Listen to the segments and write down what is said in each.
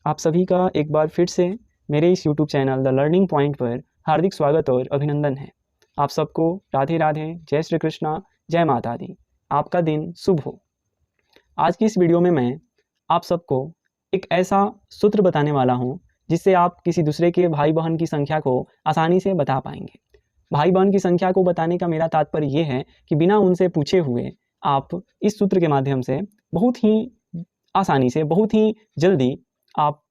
आप सभी का एक बार फिर से मेरे इस YouTube channel the learning point पर हार्दिक स्वागत और अभिनंदन है। आप सबको राधे राधे, जय श्री कृष्णा, जय माता दी। आपका दिन शुभ हो। आज की इस वीडियो में मैं आप सबको एक ऐसा सूत्र बताने वाला हूँ जिससे आप किसी दूसरे के भाई बहन की संख्या को आसानी से बता पाएंगे। भाई बहन की संख्या को बताने का मेरा तात्पर्य ये है कि बिना उनसे पूछे हुए आप इस सूत्र के माध्यम से बहुत ही आसानी से, बहुत ही जल्दी आप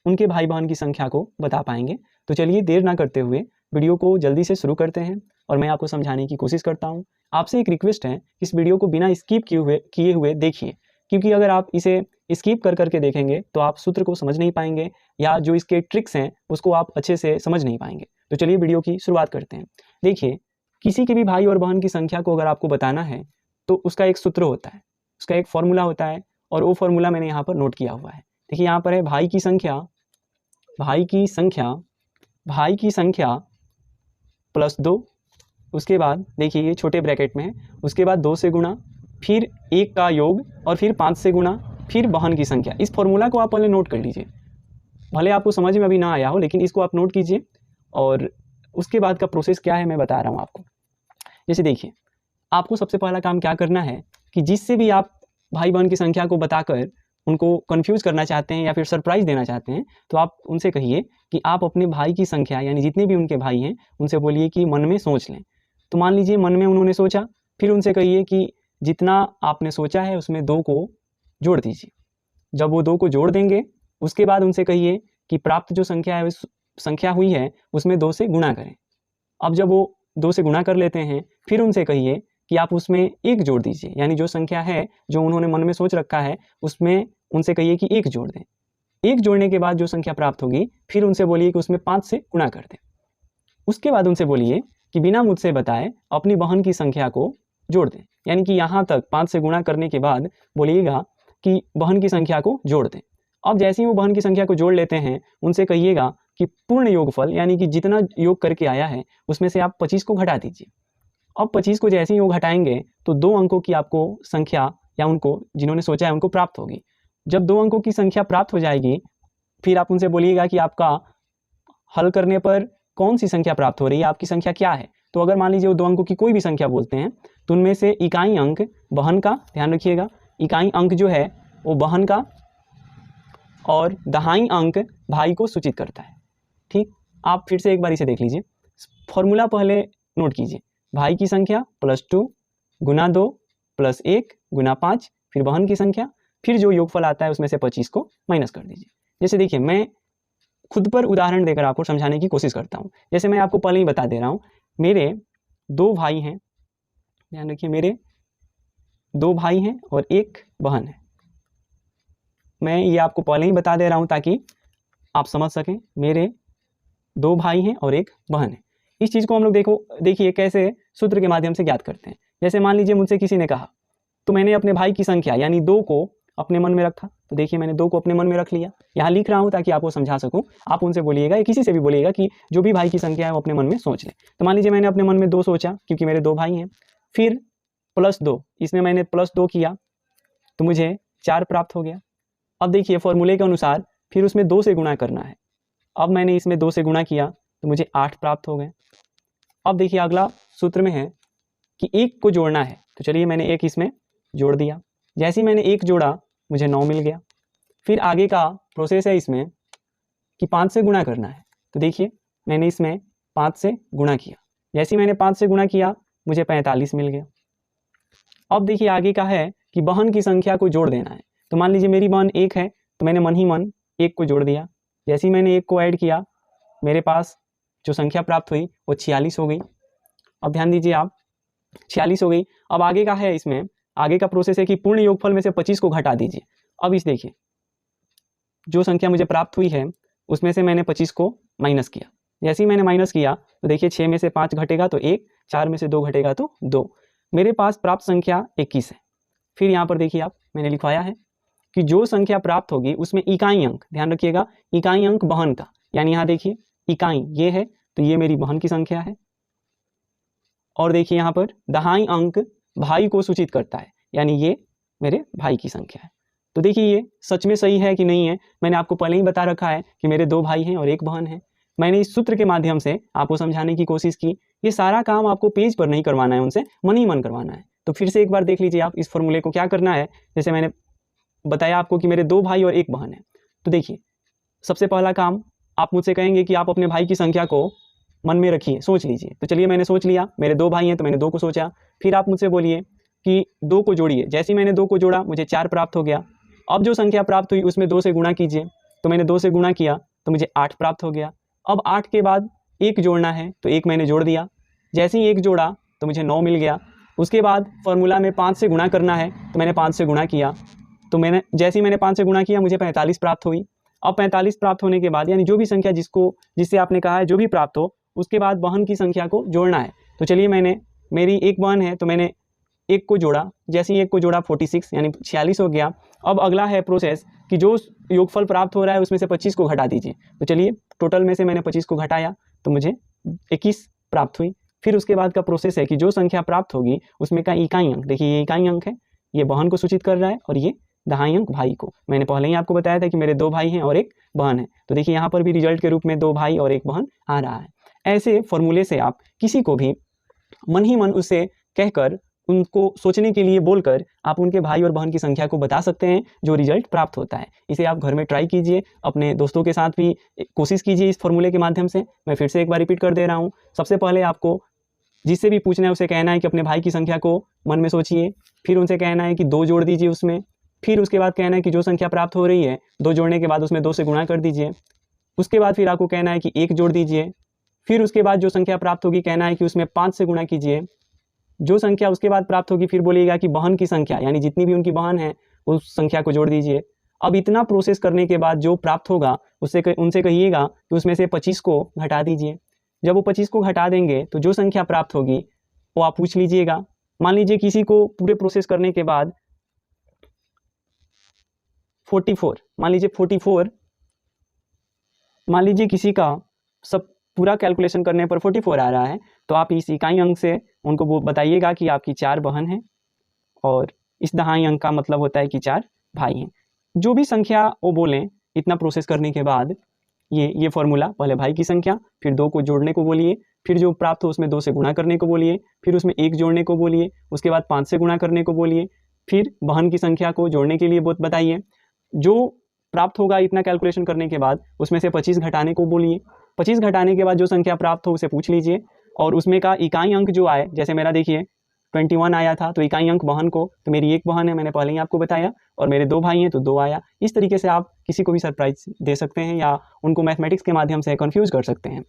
उनके भाई बहन की संख्या को बता पाएंगे। तो चलिए देर ना करते हुए वीडियो को जल्दी से शुरू करते हैं और मैं आपको समझाने की कोशिश करता हूँ। आपसे एक रिक्वेस्ट है, इस वीडियो को बिना स्किप किए हुए देखिए, क्योंकि अगर आप इसे स्किप कर करके देखेंगे तो आप सूत्र को समझ नहीं पाएंगे या जो इसके ट्रिक्स हैं उसको आप अच्छे से समझ नहीं पाएंगे। तो चलिए वीडियो की शुरुआत करते हैं। देखिए, किसी के भी भाई और बहन की संख्या को अगर आपको बताना है तो उसका एक सूत्र होता है, उसका एक फॉर्मूला होता है और वो फॉर्मूला मैंने यहाँ पर नोट किया हुआ है। देखिए यहाँ पर है भाई की संख्या प्लस 2, उसके बाद देखिए ये छोटे ब्रैकेट में है, उसके बाद 2 से गुणा, फिर 1 का योग और फिर 5 से गुणा, फिर बहन की संख्या। इस फॉर्मूला को आप पहले नोट कर लीजिए, भले आपको समझ में अभी ना आया हो लेकिन इसको आप नोट कीजिए और उसके बाद का प्रोसेस क्या है मैं बता रहा हूँ आपको। जैसे देखिए, आपको सबसे पहला काम क्या करना है कि जिससे भी आप भाई बहन की संख्या को बताकर उनको कंफ्यूज करना चाहते हैं या फिर सरप्राइज देना चाहते हैं तो आप उनसे कहिए कि आप अपने भाई की संख्या यानी जितने भी उनके भाई हैं उनसे बोलिए कि मन में सोच लें। तो मान लीजिए मन में उन्होंने सोचा, फिर उनसे कहिए कि जितना आपने सोचा है उसमें 2 को जोड़ दीजिए। जब वो 2 को जोड़ देंगे उसके बाद उनसे कहिए कि प्राप्त जो संख्या हुई है उसमें 2 से गुणा करें। अब जब वो 2 से गुणा कर लेते हैं फिर उनसे कहिए कि आप उसमें 1 जोड़ दीजिए, यानी जो संख्या है जो उन्होंने मन में सोच रखा है उसमें उनसे कहिए कि 1 जोड़ दें। 1 जोड़ने के बाद जो संख्या प्राप्त होगी फिर उनसे बोलिए कि उसमें 5 से गुणा कर दें। उसके बाद उनसे बोलिए कि बिना मुझसे बताए अपनी बहन की संख्या को जोड़ दें, यानी कि यहाँ तक 5 से गुणा करने के बाद बोलिएगा कि बहन की संख्या को जोड़ दें। अब जैसे ही वो बहन की संख्या को जोड़ लेते हैं उनसे कहिएगा कि पूर्ण योगफल यानी कि जितना योग करके आया है उसमें से आप 25 को घटा दीजिए। अब 25 को जैसे ही वो घटाएंगे तो 2 अंकों की आपको संख्या या उनको जिन्होंने सोचा है उनको प्राप्त होगी। जब 2 अंकों की संख्या प्राप्त हो जाएगी फिर आप उनसे बोलिएगा कि आपका हल करने पर कौन सी संख्या प्राप्त हो रही है, आपकी संख्या क्या है। तो अगर मान लीजिए वो 2 अंकों की कोई भी संख्या बोलते हैं तो उनमें से इकाई अंक बहन का, ध्यान रखिएगा इकाई अंक जो है वो बहन का और दहाई अंक भाई को सूचित करता है। ठीक, आप फिर से एक बार इसे देख लीजिए। फॉर्मूला पहले नोट कीजिए, भाई की संख्या प्लस 2 गुना 2 प्लस 1 गुना 5, फिर बहन की संख्या, फिर जो योगफल आता है उसमें से 25 को माइनस कर दीजिए। जैसे देखिए, मैं खुद पर उदाहरण देकर आपको समझाने की कोशिश करता हूँ। जैसे मैं आपको पहले ही बता दे रहा हूँ, मेरे 2 भाई हैं, ध्यान रखिए मेरे 2 भाई हैं और 1 बहन है। मैं ये आपको पहले ही बता दे रहा हूँ ताकि आप समझ सकें। मेरे 2 भाई हैं और 1 बहन है। इस चीज़ को हम लोग देखिए कैसे सूत्र के माध्यम से ज्ञात करते हैं। जैसे मान लीजिए मुझसे किसी ने कहा तो मैंने अपने भाई की संख्या यानी 2 को अपने मन में रखा। तो देखिए मैंने 2 को अपने मन में रख लिया, यहाँ लिख रहा हूँ ताकि आपको समझा सकूँ। आप उनसे बोलिएगा या किसी से भी बोलिएगा कि जो भी भाई की संख्या है वो अपने मन में सोच ले। तो मान लीजिए मैंने अपने मन में 2 सोचा क्योंकि मेरे 2 भाई हैं, फिर प्लस 2, इसमें मैंने प्लस 2 किया तो मुझे 4 प्राप्त हो गया। अब देखिए फॉर्मूले के अनुसार फिर उसमें 2 से गुणा करना है। अब मैंने इसमें 2 से गुणा किया तो मुझे 8 प्राप्त हो गए। अब देखिए अगला सूत्र में है कि 1 को जोड़ना है, तो चलिए मैंने 1 इसमें जोड़ दिया। जैसे ही मैंने 1 जोड़ा मुझे 9 मिल गया। फिर आगे का प्रोसेस है इसमें कि 5 से गुणा करना है। तो देखिए मैंने इसमें 5 से गुणा किया, जैसे ही मैंने 5 से गुणा किया मुझे 45 मिल गया। अब देखिए आगे का है कि बहन की संख्या को जोड़ देना है। तो मान लीजिए मेरी बहन 1 है तो मैंने मन ही मन 1 को जोड़ दिया। जैसे ही मैंने 1 को ऐड किया मेरे पास जो संख्या प्राप्त हुई वो 46 हो गई। अब ध्यान दीजिए आप, 46 हो गई। अब आगे का है, इसमें आगे का प्रोसेस है कि पूर्ण योगफल में से 25 को घटा दीजिए। अब इस देखिए जो संख्या मुझे प्राप्त हुई है उसमें से मैंने 25 को माइनस किया। जैसे ही मैंने माइनस किया तो देखिए 6 में से 5 घटेगा तो 1, 4 में से 2 घटेगा तो 2। मेरे पास प्राप्त संख्या 21 है। फिर यहाँ पर देखिए आप, मैंने लिखवाया है कि जो संख्या प्राप्त होगी उसमें इकाई अंक, ध्यान रखिएगा इकाई अंक बहन का, यानी यहाँ देखिए इकाई ये है तो ये मेरी बहन की संख्या है। और देखिए यहाँ पर दहाई अंक भाई को सूचित करता है, यानी ये मेरे भाई की संख्या है। तो देखिए ये सच में सही है कि नहीं है, मैंने आपको पहले ही बता रखा है कि मेरे 2 भाई हैं और 1 बहन है। मैंने इस सूत्र के माध्यम से आपको समझाने की कोशिश की। ये सारा काम आपको पेज पर नहीं करवाना है, उनसे मन ही मन करवाना है। तो फिर से एक बार देख लीजिए आप इस फॉर्मूले को क्या करना है। जैसे मैंने बताया आपको कि मेरे 2 भाई और 1 बहन है। तो देखिए सबसे पहला काम, आप मुझसे कहेंगे कि आप अपने भाई की संख्या को मन में रखिए, सोच लीजिए। तो चलिए मैंने सोच लिया, मेरे 2 भाई हैं तो मैंने 2 को सोचा। फिर आप मुझसे बोलिए कि 2 को जोड़िए। जैसे ही मैंने 2 को जोड़ा मुझे 4 प्राप्त हो गया। अब जो संख्या प्राप्त हुई उसमें 2 से गुणा कीजिए। तो मैंने 2 से गुणा किया तो मुझे 8 प्राप्त हो गया। अब 8 के बाद 1 जोड़ना है तो 1 मैंने जोड़ दिया। जैसे ही 1 जोड़ा तो मुझे 9 मिल गया। उसके बाद फॉर्मूला में 5 से गुणा करना है तो मैंने 5 से गुणा किया। तो जैसे ही मैंने 5 से गुणा किया मुझे 45 प्राप्त हुई। अब 45 प्राप्त होने के बाद यानी जो भी संख्या जिससे आपने कहा है जो भी प्राप्त हो, उसके बाद बहन की संख्या को जोड़ना है। तो चलिए मेरी 1 बहन है तो मैंने 1 को जोड़ा। जैसे ही 1 को जोड़ा 46 यानी 46 हो गया। अब अगला है प्रोसेस कि जो योगफल प्राप्त हो रहा है उसमें से 25 को घटा दीजिए। तो चलिए टोटल में से मैंने 25 को घटाया तो मुझे 21 प्राप्त हुई। फिर उसके बाद का प्रोसेस है कि जो संख्या प्राप्त होगी उसमें का इकाई अंक, देखिए ये इकाई अंक है, ये बहन को सूचित कर रहा है और ये दहाई अंक भाई को। मैंने पहले ही आपको बताया था कि मेरे 2 भाई हैं और 1 बहन है। तो देखिए यहाँ पर भी रिजल्ट के रूप में 2 भाई और 1 बहन आ रहा है। ऐसे फॉर्मूले से आप किसी को भी मन ही मन उसे कहकर, उनको सोचने के लिए बोलकर आप उनके भाई और बहन की संख्या को बता सकते हैं जो रिजल्ट प्राप्त होता है। इसे आप घर में ट्राई कीजिए, अपने दोस्तों के साथ भी कोशिश कीजिए इस फॉर्मूले के माध्यम से। मैं फिर से एक बार रिपीट कर दे रहा हूँ। सबसे पहले आपको जिससे भी पूछना है उसे कहना है कि अपने भाई की संख्या को मन में सोचिए। फिर उनसे कहना है कि 2 जोड़ दीजिए उसमें। फिर उसके बाद कहना है कि जो संख्या प्राप्त हो रही है 2 जोड़ने के बाद उसमें 2 से गुणा कर दीजिए। उसके बाद फिर आपको कहना है कि 1 जोड़ दीजिए। फिर उसके बाद जो संख्या प्राप्त होगी कहना है कि उसमें 5 से गुणा कीजिए। जो संख्या उसके बाद प्राप्त होगी फिर बोलिएगा कि बहन की संख्या यानी जितनी भी उनकी बहन है उस संख्या को जोड़ दीजिए। अब इतना प्रोसेस करने के बाद जो प्राप्त होगा उनसे कहिएगा कि उसमें से 25 को घटा दीजिए। जब वो 25 को घटा देंगे तो जो संख्या प्राप्त होगी वो आप पूछ लीजिएगा। मान लीजिए किसी को पूरे प्रोसेस करने के बाद 44, मान लीजिए किसी का सब पूरा कैलकुलेशन करने पर 44 आ रहा है, तो आप इस इकाई अंक से उनको वो बताइएगा कि आपकी 4 बहन हैं और इस दहाई अंक का मतलब होता है कि 4 भाई हैं। जो भी संख्या वो बोलें इतना प्रोसेस करने के बाद ये फॉर्मूला, पहले भाई की संख्या, फिर 2 को जोड़ने को बोलिए, फिर जो प्राप्त हो उसमें 2 से गुणा करने को बोलिए, फिर उसमें 1 जोड़ने को बोलिए, उसके बाद 5 से गुणा करने को बोलिए, फिर बहन की संख्या को जोड़ने के लिए बताइए। जो प्राप्त होगा इतना कैलकुलेशन करने के बाद उसमें से 25 घटाने को बोलिए। 25 घटाने के बाद जो संख्या प्राप्त हो उसे पूछ लीजिए और उसमें का इकाई अंक जो आए, जैसे मेरा देखिए 21 आया था तो इकाई अंक बहन को, तो मेरी 1 बहन है मैंने पहले ही आपको बताया, और मेरे 2 भाई हैं तो 2 आया। इस तरीके से आप किसी को भी सरप्राइज दे सकते हैं या उनको मैथमेटिक्स के माध्यम से कंफ्यूज कर सकते हैं।